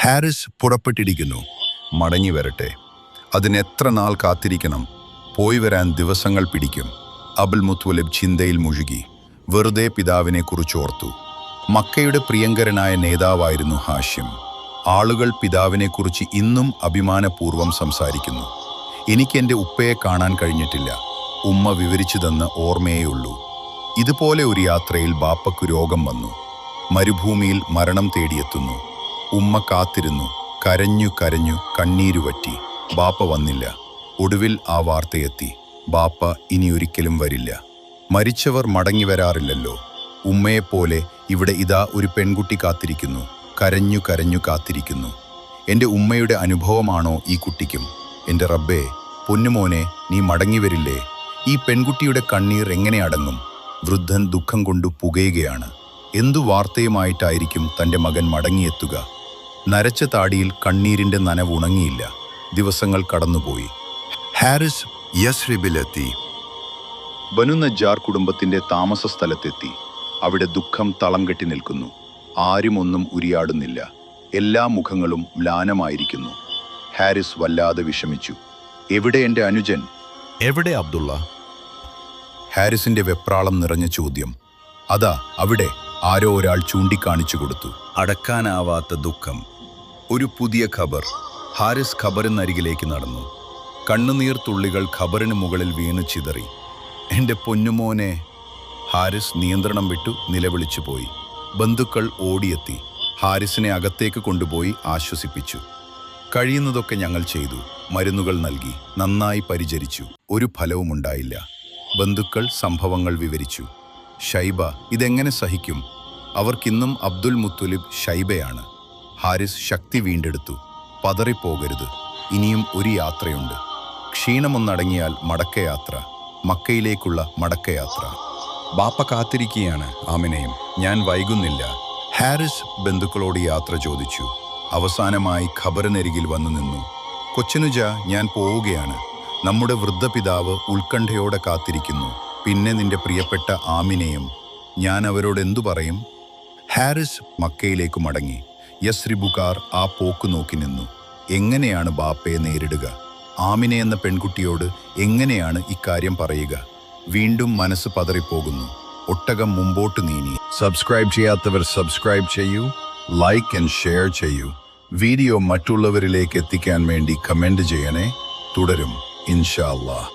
ഹാരിസ് പുറപ്പെട്ടിരിക്കുന്നു. മടങ്ങി വരട്ടെ. അതിനെത്ര നാൾ കാത്തിരിക്കണം? പോയി വരാൻ ദിവസങ്ങൾ പിടിക്കും. അബുൽ മുത്വലിബ് ചിന്തയിൽ മുഴുകി. വെറുതെ പിതാവിനെ കുറിച്ചോർത്തു. മക്കയുടെ പ്രിയങ്കരനായ നേതാവായിരുന്നു ഹാഷിം. ആളുകൾ പിതാവിനെക്കുറിച്ച് ഇന്നും അഭിമാനപൂർവ്വം സംസാരിക്കുന്നു. എനിക്കെൻ്റെ ഉപ്പയെ കാണാൻ കഴിഞ്ഞിട്ടില്ല. ഉമ്മ വിവരിച്ചു തന്ന ഓർമ്മയേയുള്ളൂ. ഇതുപോലെ ഒരു യാത്രയിൽ ബാപ്പയ്ക്കു രോഗം വന്നു. മരുഭൂമിയിൽ മരണം തേടിയെത്തുന്നു. ഉമ്മ കാത്തിരുന്നു. കരഞ്ഞു കരഞ്ഞു കണ്ണീരു വറ്റി. ബാപ്പ വന്നില്ല. ഒടുവിൽ ആ വാർത്തയെത്തി. ബാപ്പ ഇനിയൊരിക്കലും വരില്ല. മരിച്ചവർ മടങ്ങി വരാറില്ലല്ലോ. ഉമ്മയെപ്പോലെ ഇവിടെ ഇതാ ഒരു പെൺകുട്ടി കാത്തിരിക്കുന്നു. കരഞ്ഞു കരഞ്ഞു കാത്തിരിക്കുന്നു. എൻ്റെ ഉമ്മയുടെ അനുഭവമാണോ ഈ കുട്ടിക്കും? എൻ്റെ റബ്ബേ, പൊന്നുമോനെ, നീ മടങ്ങി വരില്ലേ? ഈ പെൺകുട്ടിയുടെ കണ്ണീർ എങ്ങനെ അടങ്ങും? വൃദ്ധൻ ദുഃഖം കൊണ്ടു പുകയുകയാണ്. എന്തു വാർത്തയുമായിട്ടായിരിക്കും തൻ്റെ മകൻ മടങ്ങിയെത്തുക? നരച്ച താടിയിൽ കണ്ണീരിൻ്റെ നനവ് ഉണങ്ങിയില്ല. ദിവസങ്ങൾ കടന്നുപോയി. ഹാരിസ് യസ്രിബിലെത്തി. ബനു നജ്ജാർ കുടുംബത്തിൻ്റെ താമസ സ്ഥലത്തെത്തി. അവിടെ ദുഃഖം തളം കെട്ടി നിൽക്കുന്നു. ആരും ഒന്നും ഉരിയാടുന്നില്ല. എല്ലാ മുഖങ്ങളും മ്ലാനമായിരിക്കുന്നു. ഹാരിസ് വല്ലാതെ വിഷമിച്ചു. എവിടെ എൻ്റെ അനുജൻ? എവിടെ അബ്ദുള്ള? ഹാരിസിന്റെ വെപ്രാളം നിറഞ്ഞ ചോദ്യം. അതാ അവിടെ, ആരോ ഒരാൾ ചൂണ്ടിക്കാണിച്ചു കൊടുത്തു. അടക്കാനാവാത്ത ദുഃഖം. ഒരു പുതിയ ഖബർ. ഹാരിസ് ഖബറിനരികിലേക്ക് നടന്നു. കണ്ണുനീർ തുള്ളികൾ ഖബറിന് മുകളിൽ വീണു ചിതറി. എൻ്റെ പൊന്നുമോനെ! ഹാരിസ് നിയന്ത്രണം വിട്ടു നിലവിളിച്ചു പോയി. ബന്ധുക്കൾ ഓടിയെത്തി. ഹാരിസിനെ അകത്തേക്ക് കൊണ്ടുപോയി ആശ്വസിപ്പിച്ചു. കഴിയുന്നതൊക്കെ ഞങ്ങൾ ചെയ്തു. മരുന്നുകൾ നൽകി. നന്നായി പരിചരിച്ചു. ഒരു ഫലവുമുണ്ടായില്ല. ബന്ധുക്കൾ സംഭവങ്ങൾ വിവരിച്ചു. ഷൈബ ഇതെങ്ങനെ സഹിക്കും? അവർക്കിന്നും അബ്ദുൽ മുത്വലിബ് ഷൈബയാണ്. ഹാരിസ് ശക്തി വീണ്ടെടുത്തു. പതറിപ്പോകരുത്. ഇനിയും ഒരു യാത്രയുണ്ട്. ക്ഷീണമൊന്നടങ്ങിയാൽ മടക്കയാത്ര. മക്കയിലേക്കുള്ള മടക്കയാത്ര. ബാപ്പ കാത്തിരിക്കുകയാണ് ആമിനയും. ഞാൻ വൈകുന്നില്ല. ഹാരിസ് ബന്ധുക്കളോട് യാത്ര ചോദിച്ചു. അവസാനമായി ഖബറിനരികിൽ വന്നു നിന്നു. കൊച്ചനുജ, ഞാൻ പോവുകയാണ്. നമ്മുടെ വൃദ്ധപിതാവ് ഉത്കണ്ഠയോടെ കാത്തിരിക്കുന്നു. പിന്നെ നിന്റെ പ്രിയപ്പെട്ട ആമിനെയും. ഞാൻ അവരോട് എന്തു പറയും? ഹാരിസ് മക്കയിലേക്ക് മടങ്ങി. യസ്രിബുകാർ ആ പോക്ക് നോക്കി നിന്നു. എങ്ങനെയാണ് ബാപ്പയെ നേരിടുക? ആമിനെ എന്ന പെൺകുട്ടിയോട് എങ്ങനെയാണ് ഇക്കാര്യം പറയുക? വീണ്ടും മനസ്സ് പതറിപ്പോകുന്നു. ഒട്ടകം മുമ്പോട്ട് നീങ്ങി. സബ്സ്ക്രൈബ് ചെയ്യാത്തവർ സബ്സ്ക്രൈബ് ചെയ്യൂ. ലൈക്ക് ആൻഡ് ഷെയർ ചെയ്യൂ. വീഡിയോ മറ്റുള്ളവരിലേക്ക് എത്തിക്കാൻ വേണ്ടി കമൻറ്റ് ചെയ്യണേ. തുടരും ഇൻഷാ അല്ലാഹ്.